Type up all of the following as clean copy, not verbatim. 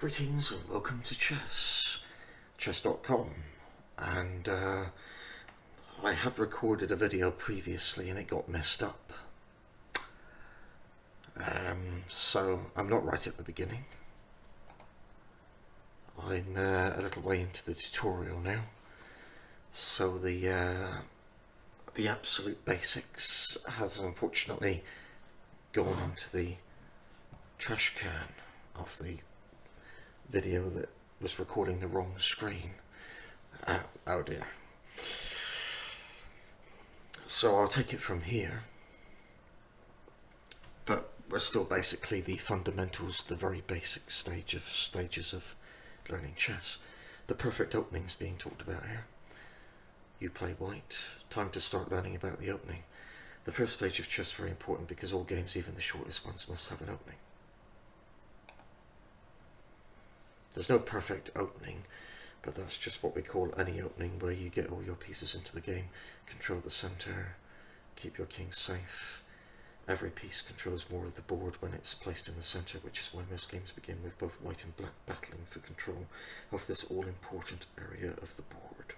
Greetings and welcome to chess.com, and I had recorded a video previously and it got messed up, so I'm not right at the beginning. I'm a little way into the tutorial now, so the absolute basics have unfortunately gone into the trash can of the video that was recording the wrong screen. Oh dear. So I'll take it from here, but we're still basically the fundamentals, the very basic stages of learning chess. The perfect opening's being talked about here. You play white, time to start learning about the opening. The first stage of chess is very important because all games, even the shortest ones, must have an opening. There's no perfect opening, but that's just what we call any opening, where you get all your pieces into the game, control the center, keep your king safe. Every piece controls more of the board when it's placed in the center, which is why most games begin with both white and black battling for control of this all-important area of the board.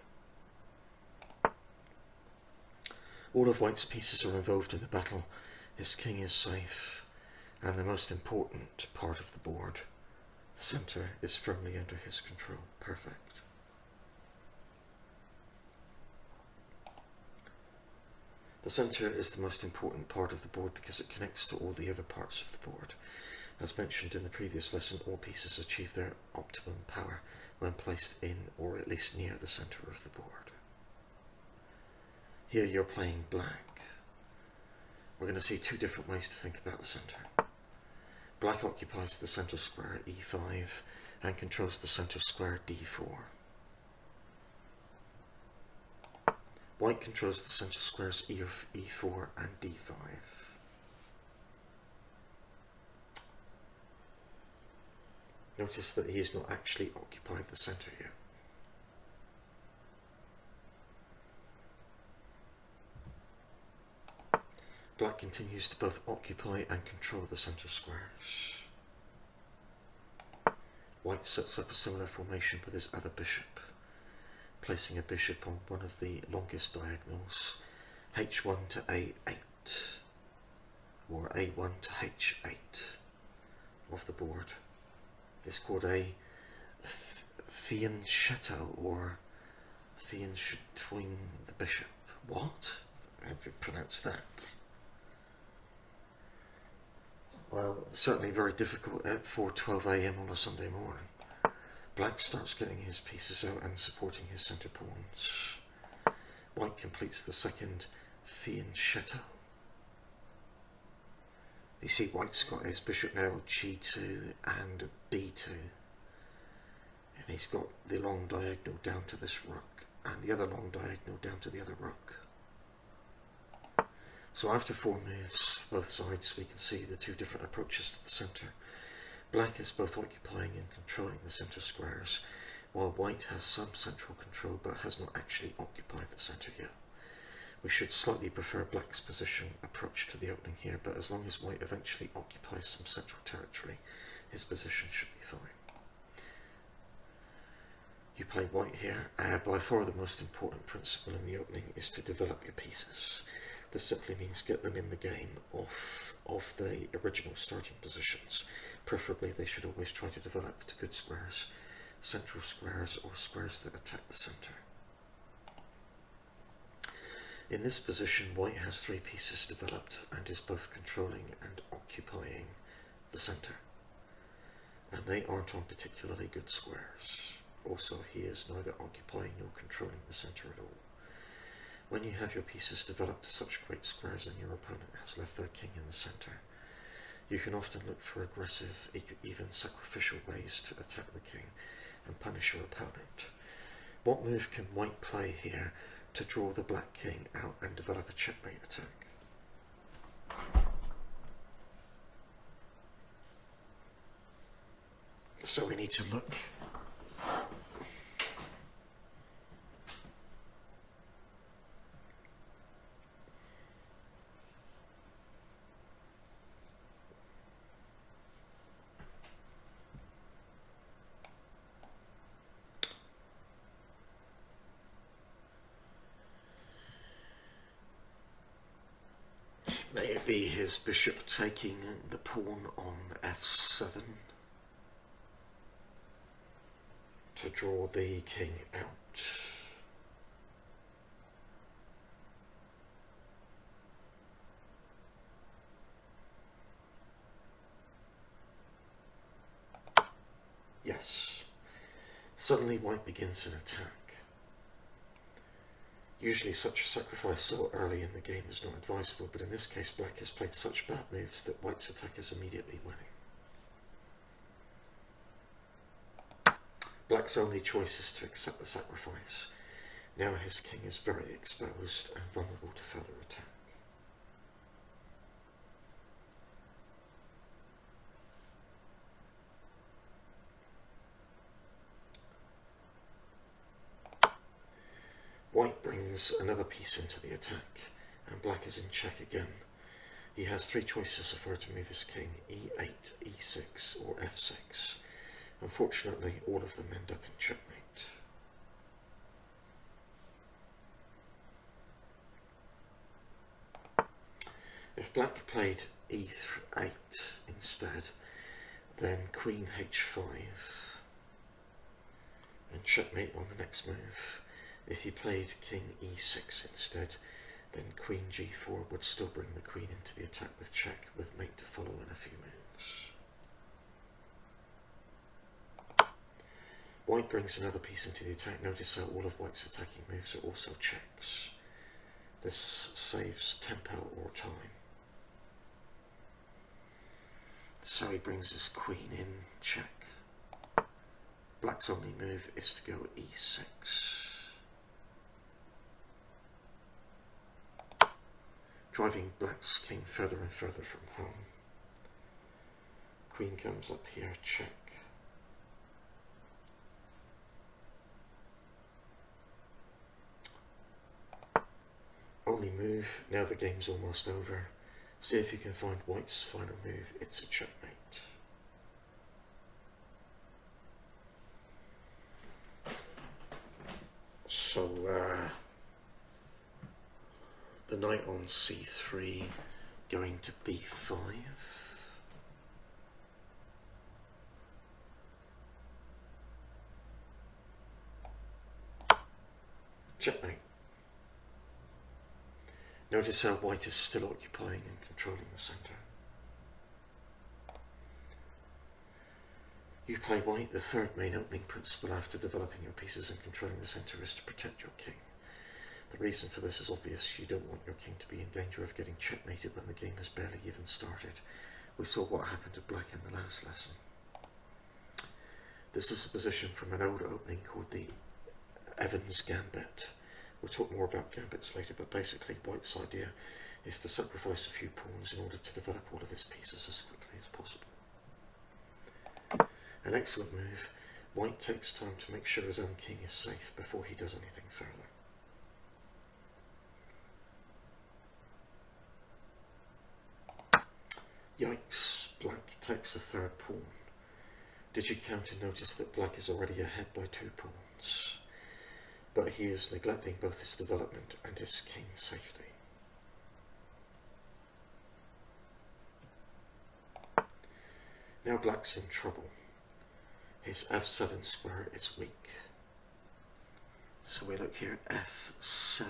All of white's pieces are involved in the battle. His king is safe, and the most important part of the board, the center, is firmly under his control. Perfect. The center is the most important part of the board because it connects to all the other parts of the board. As mentioned in the previous lesson, all pieces achieve their optimum power when placed in, or at least near, the center of the board. Here you're playing black. We're going to see two different ways to think about the center. Black occupies the center square e5 and controls the center square d4. White controls the center squares e4 and d5. Notice that he has not actually occupied the center yet. Black continues to both occupy and control the center squares. White sets up a similar formation with his other bishop, placing a bishop on one of the longest diagonals, h1 to a8, or a1 to h8 of the board. It's called a fianchetto, or fianchettoing the bishop. What? How do you pronounce that? Well, certainly very difficult at 4:12 AM on a Sunday morning. Black starts getting his pieces out and supporting his centre pawns. White completes the second fianchetto. You see, White's got his bishop now g2 and b2. And he's got the long diagonal down to this rook, and the other long diagonal down to the other rook. So after four moves, both sides, we can see the two different approaches to the centre. Black is both occupying and controlling the centre squares, while White has some central control but has not actually occupied the centre yet. We should slightly prefer Black's position approach to the opening here, but as long as White eventually occupies some central territory, his position should be fine. You play White here. By far the most important principle in the opening is to develop your pieces. This simply means get them in the game of the original starting positions. Preferably they should always try to develop to good squares, central squares, or squares that attack the center. In this position, White has three pieces developed and is both controlling and occupying the center. And they aren't on particularly good squares. Also, he is neither occupying nor controlling the center at all. When you have your pieces developed to such great squares and your opponent has left their king in the center, you can often look for aggressive, even sacrificial ways to attack the king and punish your opponent. What move can White play here to draw the black king out and develop a checkmate attack? So we need to look. might be his bishop taking the pawn on f7 to draw the king out. Yes. Suddenly white begins an attack. Usually such a sacrifice so early in the game is not advisable, but in this case black has played such bad moves that white's attack is immediately winning. Black's only choice is to accept the sacrifice. Now his king is very exposed and vulnerable to further attack. White brings another piece into the attack, and black is in check again. He has three choices of where to move his king: e8, e6 or f6. Unfortunately, all of them end up in checkmate. If black played e8 instead, then queen h5 and checkmate on the next move. If he played king e6 instead, then queen g4 would still bring the queen into the attack with check, with mate to follow in a few moves. White brings another piece into the attack. Notice how all of white's attacking moves are also checks. This saves tempo or time. So he brings his queen in check. Black's only move is to go e6. Driving black's king further and further from home. Queen comes up here, check. Only move, now the game's almost over. See if you can find white's final move, it's a checkmate. So, the knight on c3 going to b5. Checkmate. Notice how white is still occupying and controlling the centre. You play white. The third main opening principle after developing your pieces and controlling the centre is to protect your king. The reason for this is obvious. You don't want your king to be in danger of getting checkmated when the game has barely even started. We saw what happened to black in the last lesson. This is a position from an old opening called the Evans Gambit. We'll talk more about gambits later, but basically white's idea is to sacrifice a few pawns in order to develop all of his pieces as quickly as possible. An excellent move. White takes time to make sure his own king is safe before he does anything further. Yikes, black takes a third pawn. Did you count and notice that black is already ahead by 2 pawns? But he is neglecting both his development and his king's safety. Now black's in trouble. His f7 square is weak. So we look here at f7.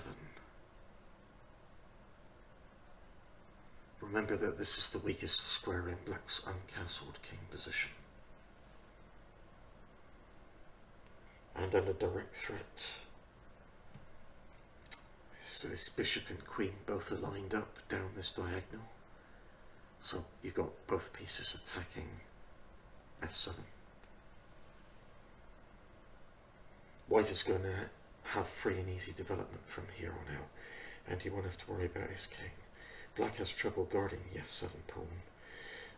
Remember that this is the weakest square in black's uncastled king position. And under direct threat. So this bishop and queen both are lined up down this diagonal. So you've got both pieces attacking f7. White is going to have free and easy development from here on out, and he won't have to worry about his king. Black has trouble guarding the f7 pawn.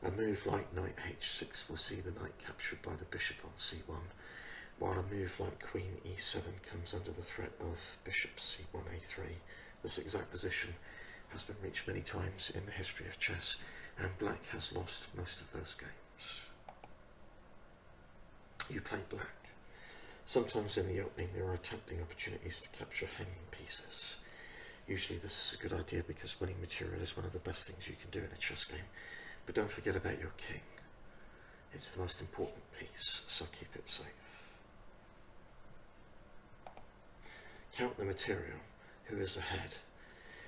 A move like knight h6 will see the knight captured by the bishop on c1, while a move like queen e7 comes under the threat of bishop c1 a3. This exact position has been reached many times in the history of chess, and black has lost most of those games. You play black. Sometimes in the opening there are tempting opportunities to capture hanging pieces. Usually this is a good idea because winning material is one of the best things you can do in a chess game. But don't forget about your king. It's the most important piece, so keep it safe. Count the material. Who is ahead?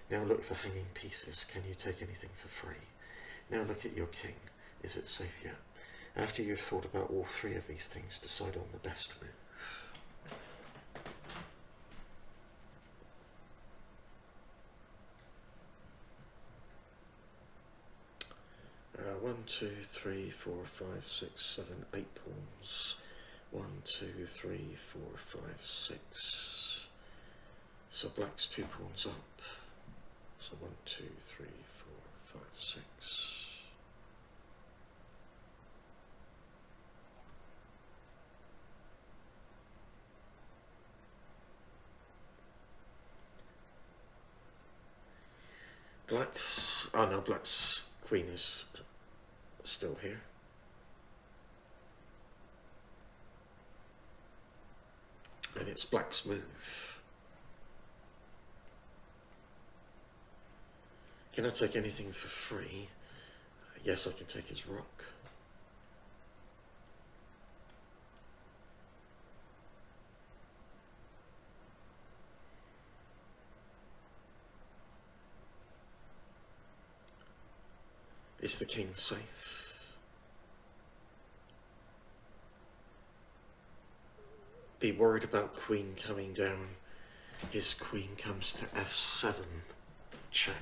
Now look for hanging pieces. Can you take anything for free? Now look at your king. Is it safe yet? After you've thought about all three of these things, decide on the best move. 1, 2, 3, 4, 5, 6, 7, 8 pawns. 1, 2, 3, 4, 5, 6. So black's 2 pawns up. So 1, 2, 3, 4, 5, 6. Black's, oh no, black's queen is still here. And it's black's move. Can I take anything for free? Yes, I can take his rook. Is the king safe? Be worried about queen coming down. His queen comes to f7, check.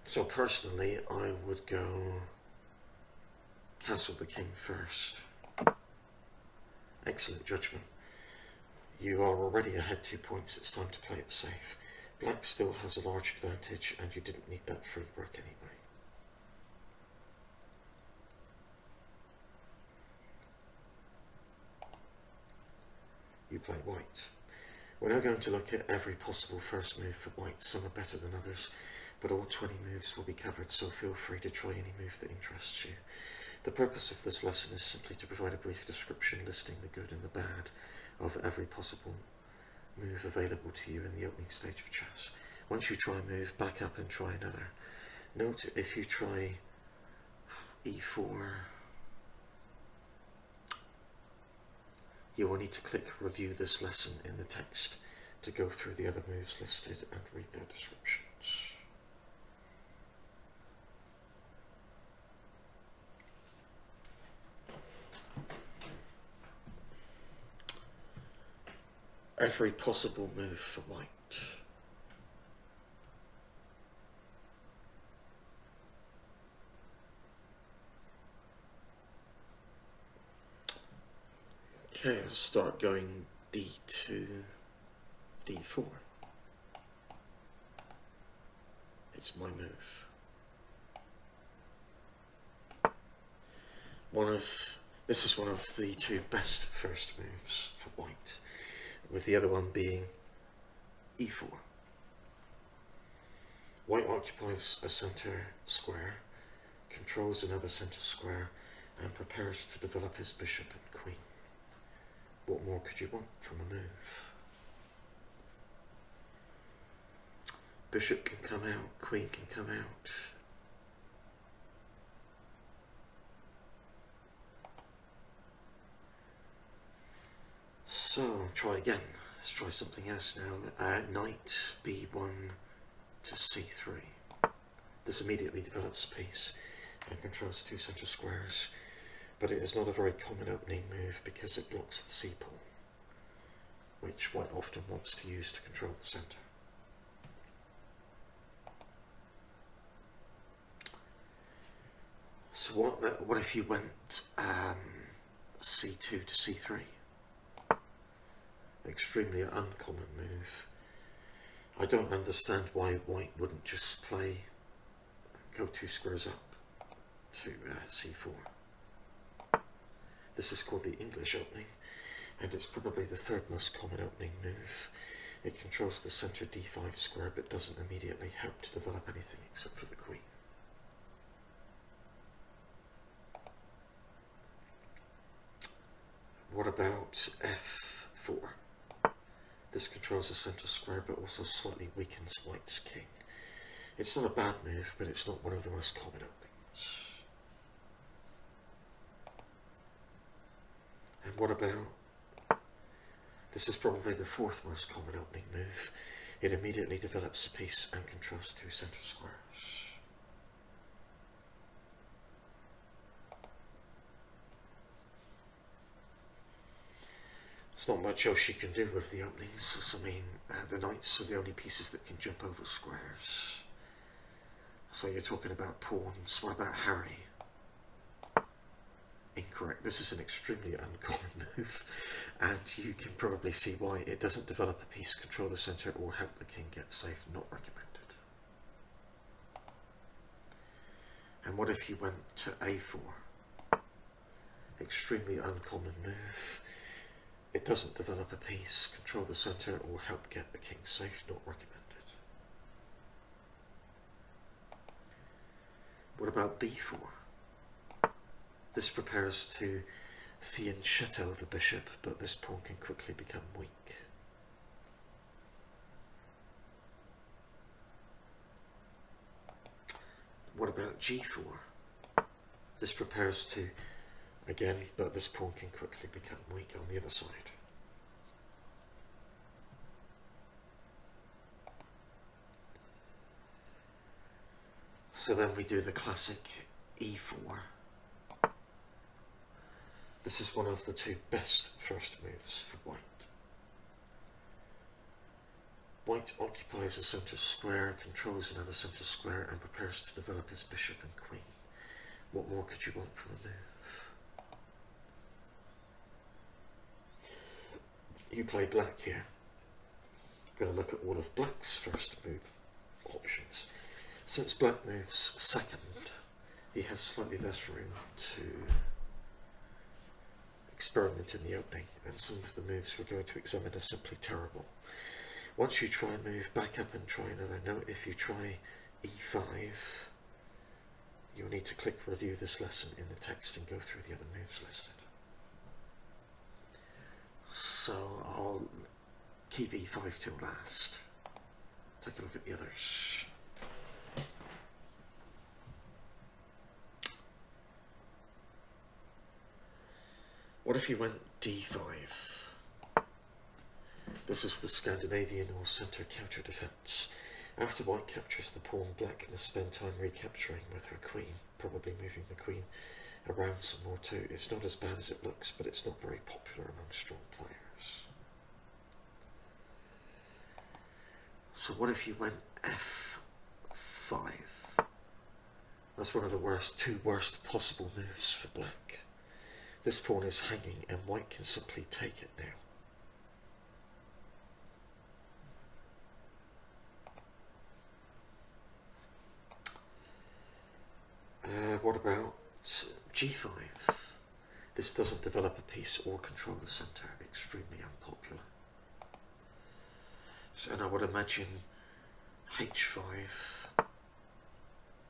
So personally, I would go castle the king first. Excellent judgment. You are already ahead 2 points, it's time to play it safe. Black still has a large advantage and you didn't need that free rook anyway. You play white. We're now going to look at every possible first move for white. Some are better than others, but all 20 moves will be covered, so feel free to try any move that interests you. The purpose of this lesson is simply to provide a brief description listing the good and the bad of every possible move available to you in the opening stage of chess. Once you try a move, back up and try another. Note if you try e4, you will need to click review this lesson in the text to go through the other moves listed and read their descriptions. Every possible move for white. Okay, I'll start going d2, d4. It's my move. This is one of the 2 best first moves for white, with the other one being e4. White occupies a center square, controls another center square, and prepares to develop his bishop and queen. What more could you want from a move? Bishop can come out, queen can come out. So, try again. Let's try something else now. Knight b1 to c3. This immediately develops a piece and controls 2 center squares, but it is not a very common opening move because it blocks the c-pawn, which white often wants to use to control the center. So what if you went c2 to c3? Extremely uncommon move. I don't understand why white wouldn't just go 2 squares up to c4. This is called the English opening, and it's probably the 3rd most common opening move. It controls the center d5 square, but doesn't immediately help to develop anything except for the queen. What about f4? This controls the centre square but also slightly weakens white's king. It's not a bad move, but it's not one of the most common openings. And what about, this is probably the fourth most common opening move. It immediately develops a piece and controls two centre squares. There's not much else you can do with the openings. I mean, the knights are the only pieces that can jump over squares. So you're talking about pawns. What about Harry? Incorrect. This is an extremely uncommon move, and you can probably see why. It doesn't develop a piece, control the centre, or help the king get safe. Not recommended. And what if you went to a4? Extremely uncommon move. It doesn't develop a piece, control the centre, or help get the king safe. Not recommended. What about b4? This prepares to fianchetto the bishop, but this pawn can quickly become weak. What about g4? This prepares to, again, but this pawn can quickly become weak on the other side. So then we do the classic e4. This is one of the two best first moves for white. White occupies a centre square, controls another centre square, and prepares to develop his bishop and queen. What more could you want from a move? You play black here. I'm going to look at all of black's first move options. Since black moves second, he has slightly less room to experiment in the opening, and some of the moves we're going to examine are simply terrible. Once you try a move, back up and try another. Note, if you try e5, you'll need to click review this lesson in the text and go through the other moves listed. So I'll keep e5 till last. Take a look at the others. What if you went d5? This is the Scandinavian or centre counter defence. After white captures the pawn, black must spend time recapturing with her queen, probably moving the queen around some more too. It's not as bad as it looks, but it's not very popular among strong players. So what if you went f5? That's one of the two worst possible moves for black. This pawn is hanging and white can simply take it now. What about g5? This doesn't develop a piece or control the centre. Extremely unpopular. So, and I would imagine h5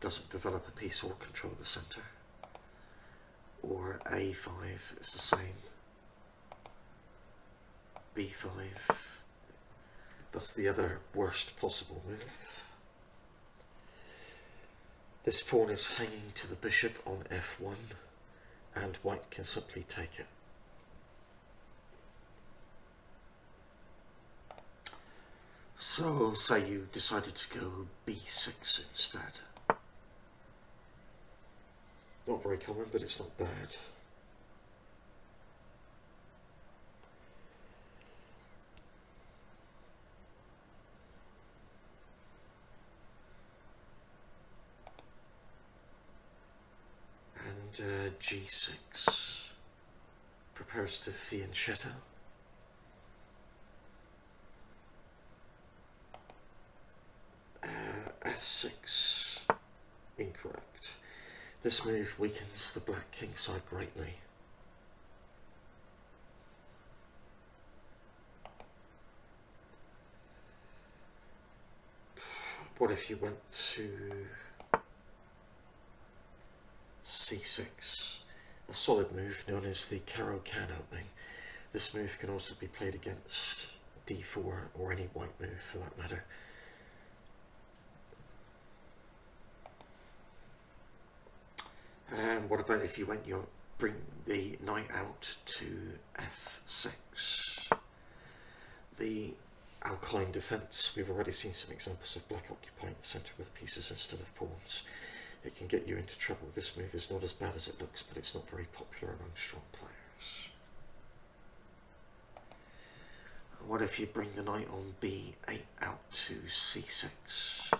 doesn't develop a piece or control the centre. Or a5 is the same. b5. That's the other worst possible move. This pawn is hanging to the bishop on f1, and white can simply take it. So, say you decided to go b6 instead. Not very common, but it's not bad. And g6 prepares to fianchetto. F6, incorrect. This move weakens the black king side greatly. What if you went to c6? A solid move known as the Caro-Kann opening. This move can also be played against d4 or any white move for that matter. And what about if you bring the knight out to f6? The alkaline defense, we've already seen some examples of black occupying the center with pieces instead of pawns. It can get you into trouble. This move is not as bad as it looks, but it's not very popular among strong players. What if you bring the knight on b8 out to c6?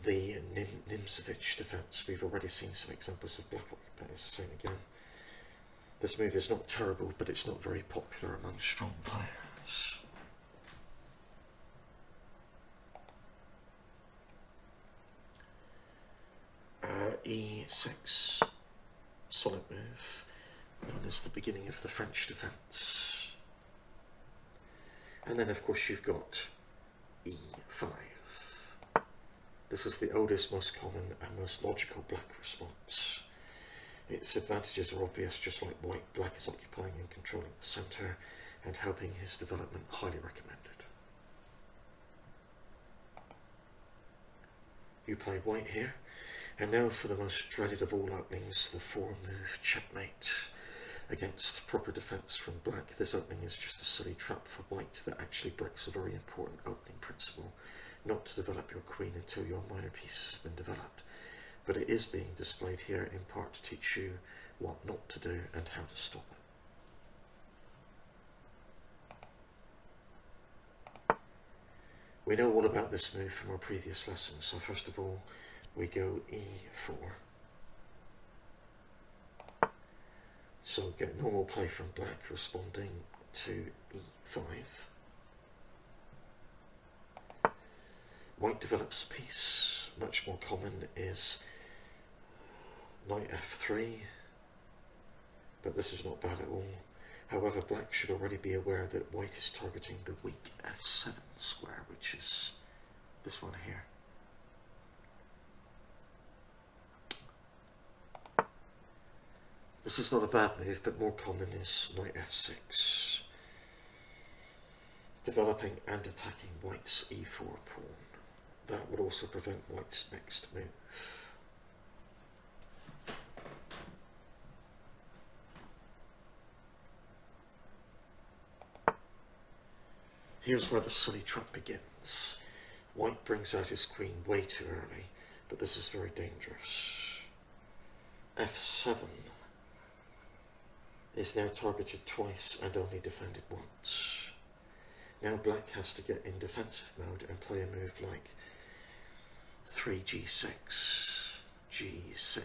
The Nimzovich defense, we've already seen some examples of black occupying. It's the same again. This move is not terrible, but it's not very popular among strong players. E6, solid move, known as the beginning of the French defense. And then of course you've got E5. This is the oldest, most common and most logical black response. Its advantages are obvious, just like white. Black is occupying and controlling the center and helping his development. Highly recommended. You play white here. And now for the most dreaded of all openings, the 4-move checkmate against proper defense from black. This opening is just a silly trap for white that actually breaks a very important opening principle, not to develop your queen until your minor pieces have been developed. But it is being displayed here in part to teach you what not to do and how to stop it. We know all about this move from our previous lessons, so first of all, we go e4. So get normal play from black responding to e5. White develops a piece. Much more common is knight f3, but this is not bad at all. However, black should already be aware that white is targeting the weak f7 square, which is this one here. This is not a bad move, but more common is knight f6, developing and attacking white's e4 pawn. That would also prevent white's next move. Here's where the silly trap begins. White brings out his queen way too early, but this is very dangerous. f7 is now targeted twice and only defended once. Now black has to get in defensive mode and play a move like 3g6, g6,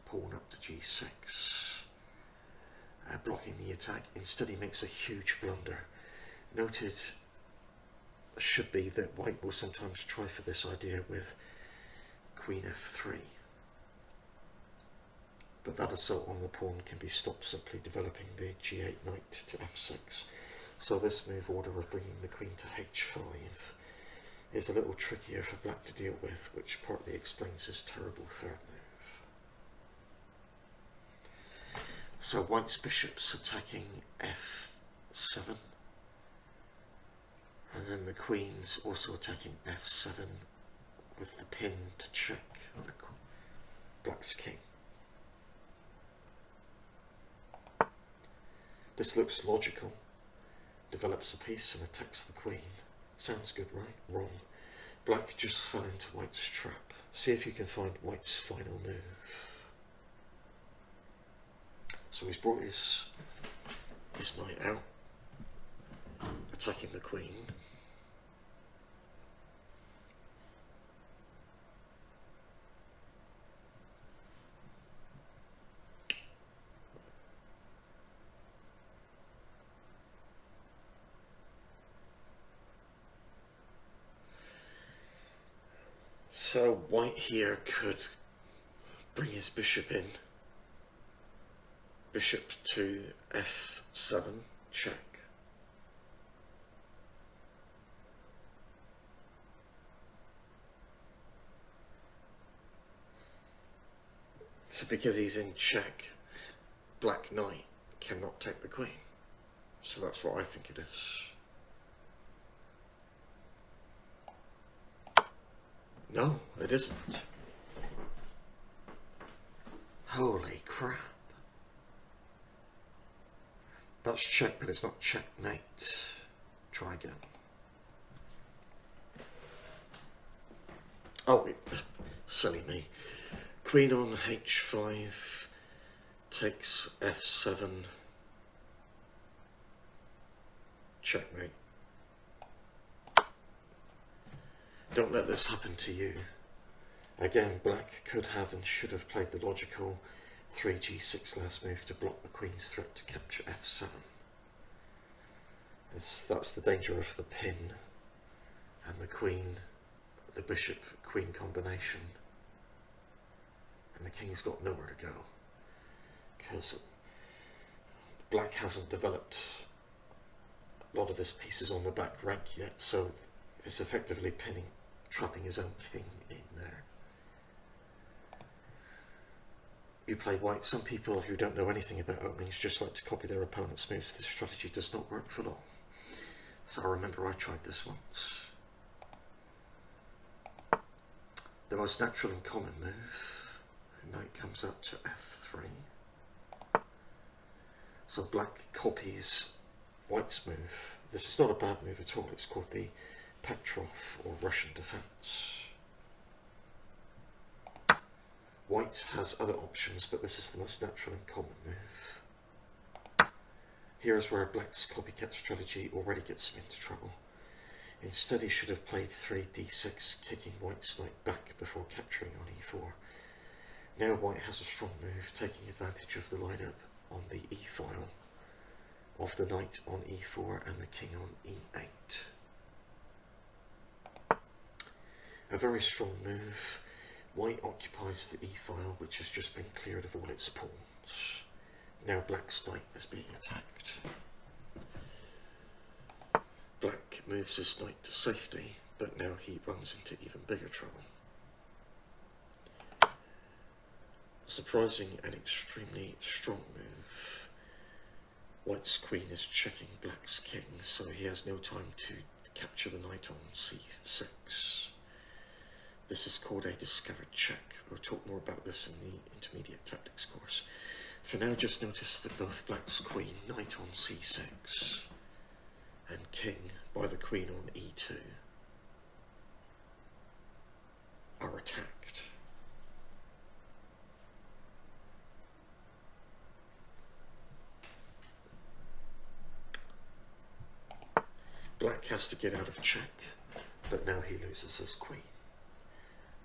pawn up to g6, blocking the attack. Instead he makes a huge blunder. Noted should be that white will sometimes try for this idea with queen f3. But that assault on the pawn can be stopped simply developing the g8 knight to f6. So this move order of bringing the queen to h5 is a little trickier for black to deal with, which partly explains his terrible third move. So white's bishop's attacking f7, and then the queen's also attacking f7 with the pin to check black's king. This looks logical. Develops a piece and attacks the queen. Sounds good, right? Wrong. Black just fell into white's trap. See if you can find white's final move. So he's brought his knight out, attacking the queen. So white here could bring his bishop in. Bishop to f7, check. So because he's in check, black knight cannot take the queen. So that's what I think it is. No, it isn't. Holy crap. That's check, but it's not checkmate. Try again. Oh, silly me. Queen on h5, takes f7, checkmate. Don't let this happen to you. Again, black could have and should have played the logical 3g6 last move to block the queen's threat to capture f7. That's the danger of the pin and the queen, the bishop-queen combination. And the king's got nowhere to go, because black hasn't developed a lot of his pieces on the back rank yet, so it's effectively trapping his own king in there. You play white. Some people who don't know anything about openings just like to copy their opponent's moves. This strategy does not work for long. So I remember I tried this once. The most natural and common move. Knight comes up to f3. So black copies white's move. This is not a bad move at all. It's called the Petrov or Russian defense. White has other options, but this is the most natural and common move. Here is where black's copycat strategy already gets him into trouble. Instead, he should have played 3d6, kicking white's knight back before capturing on e4. Now white has a strong move, taking advantage of the lineup on the e-file of the knight on e4 and the king on e8. A very strong move. White occupies the e-file, which has just been cleared of all its pawns. Now black's knight is being attacked. Black moves his knight to safety, but now he runs into even bigger trouble. Surprising and extremely strong move. White's queen is checking black's king, so he has no time to capture the knight on c6. This is called a discovered check. We'll talk more about this in the intermediate tactics course. For now, just notice that both black's queen, knight on c6, and king by the queen on e2 are attacked. Black has to get out of check, but now he loses his queen.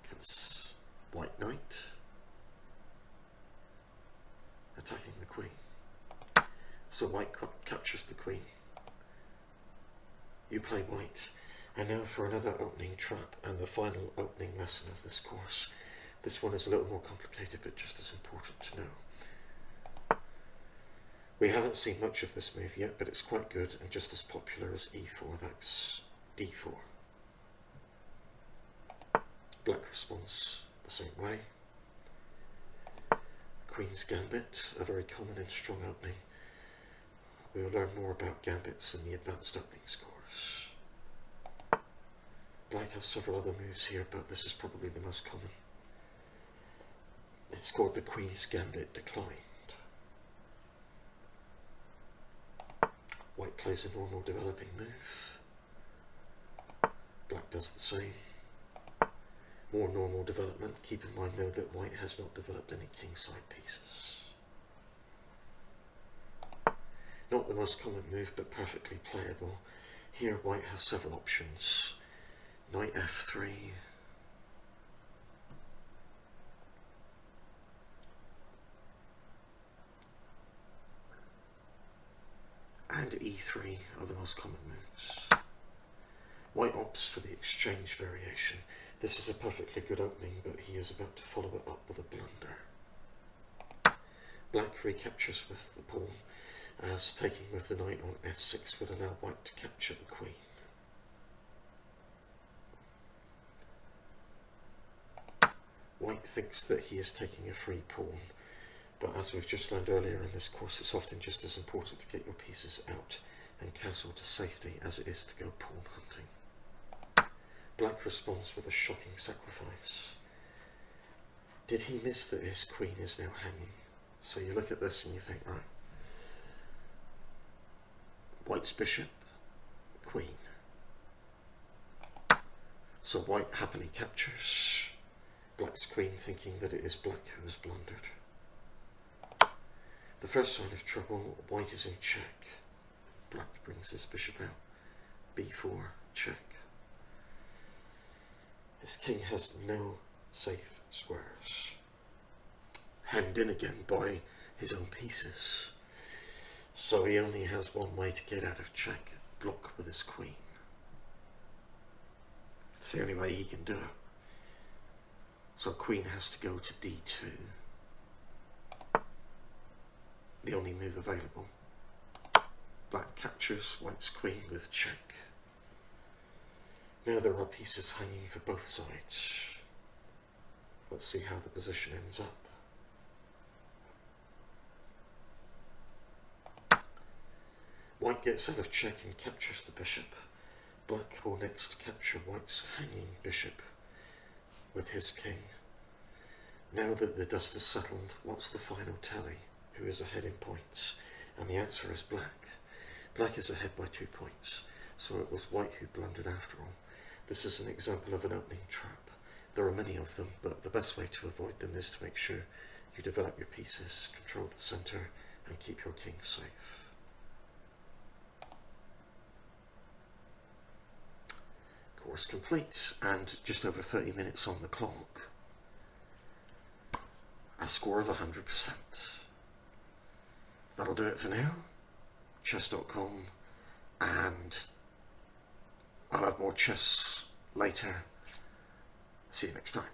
Because white knight attacking the queen. So white captures the queen. You play white. And now for another opening trap and the final opening lesson of this course. This one is a little more complicated, but just as important to know. We haven't seen much of this move yet, but it's quite good and just as popular as e4, that's d4. Black responds the same way. Queen's Gambit, a very common and strong opening. We will learn more about gambits in the advanced openings course. Black has several other moves here, but this is probably the most common. It's called the Queen's Gambit Declined. White plays a normal developing move. Black does the same. More normal development. Keep in mind though that white has not developed any kingside pieces. Not the most common move, but perfectly playable. Here white has several options. Knight f3. And e3 are the most common moves. White opts for the exchange variation. This is a perfectly good opening, but he is about to follow it up with a blunder. Black recaptures with the pawn, as taking with the knight on f6 would allow white to capture the queen. White thinks that he is taking a free pawn, But as we've just learned earlier in this course, it's often just as important to get your pieces out and castle to safety as it is to go pawn hunting. Black responds with a shocking sacrifice. Did he miss that his queen is now hanging? So you look at this and you think, right, White's bishop, queen. So White happily captures Black's queen, thinking that it is Black who has blundered. The first sign of trouble, White is in check. Black brings his bishop out. b4, check. His king has no safe squares. Hemmed in again by his own pieces. So he only has one way to get out of check, block with his queen. It's the only way he can do it. So queen has to go to d2. The only move available. Black captures White's queen with check. Now there are pieces hanging for both sides. Let's see how the position ends up. White gets out of check and captures the bishop. Black will next capture White's hanging bishop with his king. Now that the dust is settled, what's the final tally? Who is ahead in points? And the answer is Black. Black is ahead by 2 points, so it was White who blundered after all. This is an example of an opening trap. There are many of them, but the best way to avoid them is to make sure you develop your pieces, control the centre, and keep your king safe. Course complete, and just over 30 minutes on the clock. A score of 100%. That'll do it for now. Chess.com, and I'll have more chess later. See you next time.